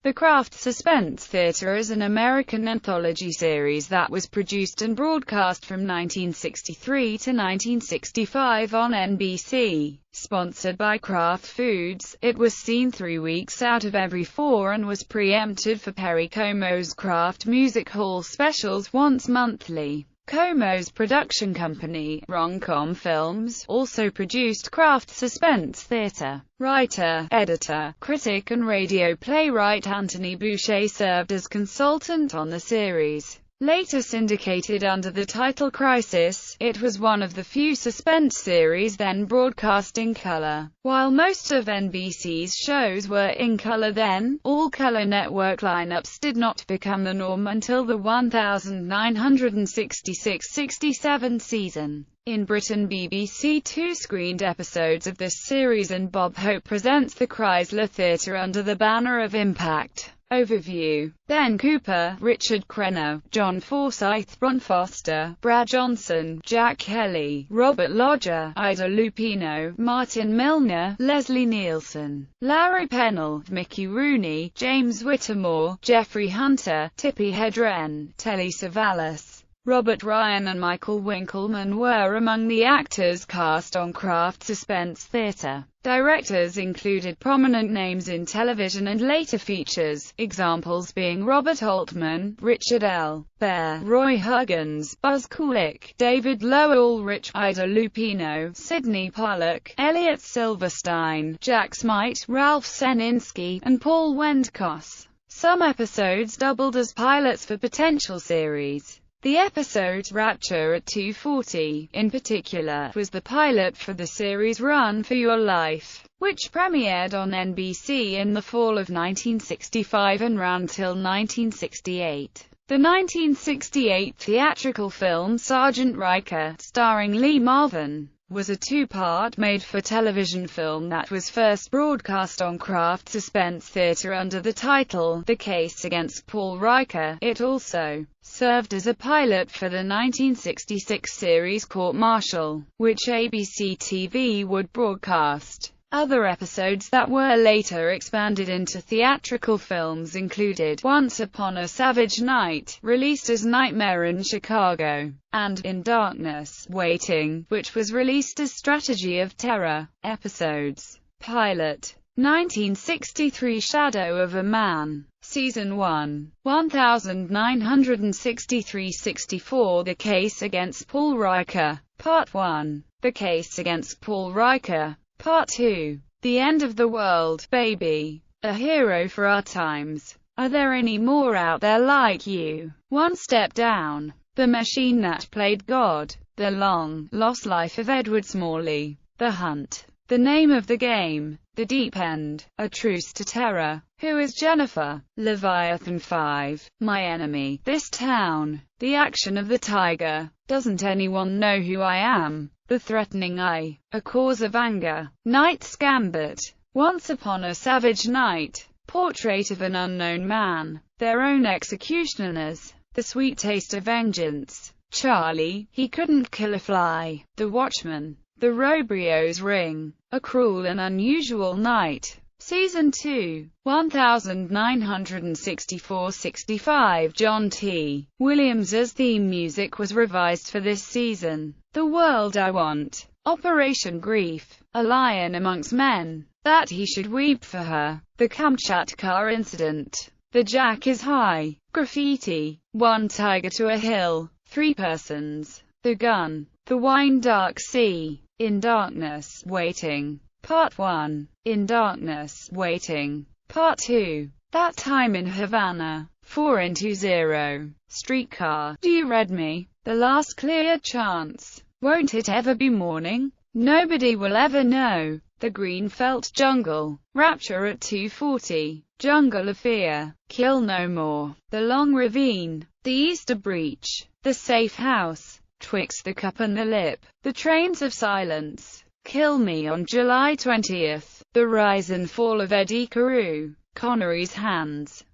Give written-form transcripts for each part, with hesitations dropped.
The Kraft Suspense Theater is an American anthology series that was produced and broadcast from 1963 to 1965 on NBC. Sponsored by Kraft Foods, it was seen 3 weeks out of every 4 and was preempted for Perry Como's Kraft Music Hall specials once monthly. Como's production company, Rom-Com Films, also produced Kraft Suspense Theater. Writer, editor, critic and radio playwright Anthony Boucher served as consultant on the series. Later syndicated under the title Crisis, it was one of the few suspense series then broadcast in color. While most of NBC's shows were in color then, all-color network lineups did not become the norm until the 1966-67 season. In Britain, BBC Two screened episodes of this series and Bob Hope presents the Chrysler Theatre under the banner of Impact. Overview: Ben Cooper, Richard Crenna, John Forsyth, Ron Foster, Brad Johnson, Jack Kelly, Robert Lodger, Ida Lupino, Martin Milner, Leslie Nielsen, Larry Pennell, Mickey Rooney, James Whittemore, Jeffrey Hunter, Tippi Hedren, Telly Savalas, Robert Ryan and Michael Winkleman were among the actors cast on Kraft Suspense Theater. Directors included prominent names in television and later features, examples being Robert Altman, Richard L. Baer, Roy Huggins, Buzz Kulik, David Low Ulrich, Ida Lupino, Sidney Pollack, Elliot Silverstein, Jack Smite, Ralph Seninsky, and Paul Wendkos. Some episodes doubled as pilots for potential series. The episode, Rapture at 2:40, in particular, was the pilot for the series Run for Your Life, which premiered on NBC in the fall of 1965 and ran till 1968. The 1968 theatrical film Sergeant Riker, starring Lee Marvin, was a two-part made-for-television film that was first broadcast on Kraft Suspense Theater under the title, The Case Against Paul Riker. It also served as a pilot for the 1966 series Court Martial, which ABC TV would broadcast. Other episodes that were later expanded into theatrical films included Once Upon a Savage Night, released as Nightmare in Chicago, and In Darkness, Waiting, which was released as Strategy of Terror. Episodes. Pilot. 1963 Shadow of a Man. Season 1. 1963-64 The Case Against Paul Riker. Part 1. The Case Against Paul Riker. Part 2. The End of the World, Baby. A Hero for Our Times. Are There Any More Out There Like You? One Step Down. The Machine That Played God. The Long Lost Life of Edward Smalley. The Hunt. The Name of the Game. The Deep End. A Truce to Terror. Who is Jennifer? Leviathan 5. My Enemy. This Town. The Action of the Tiger. Doesn't Anyone Know Who I Am? The Threatening Eye. A Cause of Anger. Knight's Gambit. Once Upon a Savage Night. Portrait of an Unknown Man. Their Own Executioners. The Sweet Taste of Vengeance. Charlie, He Couldn't Kill a Fly. The Watchman. The Robrio's Ring. A Cruel and Unusual Night. Season 2. 1964-65 John T. Williams's theme music was revised for this season. The World I Want. Operation Grief. A Lion Amongst Men. That He Should Weep for Her. The Kamchatka Incident. The Jack is High. Graffiti. One Tiger to a Hill. Three Persons. The Gun. The Wine Dark Sea. In Darkness, Waiting. Part 1. In Darkness, Waiting. Part 2. That Time in Havana. 4-0. Streetcar. Do You Read Me? The Last Clear Chance. Won't It Ever Be Morning? Nobody Will Ever Know. The Greenfelt Jungle. Rapture at 2:40. Jungle of Fear. Kill No More. The Long Ravine. The Easter Breach. The Safe House. Twixt the Cup and the Lip. The Trains of Silence. Kill Me on July 20th. The Rise and Fall of Eddie Carew. Connery's Hands.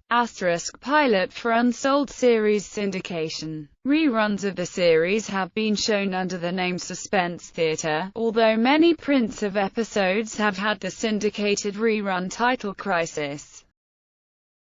Pilot for unsold series syndication. Reruns of the series have been shown under the name Suspense Theater, although many prints of episodes have had the syndicated rerun title Crisis.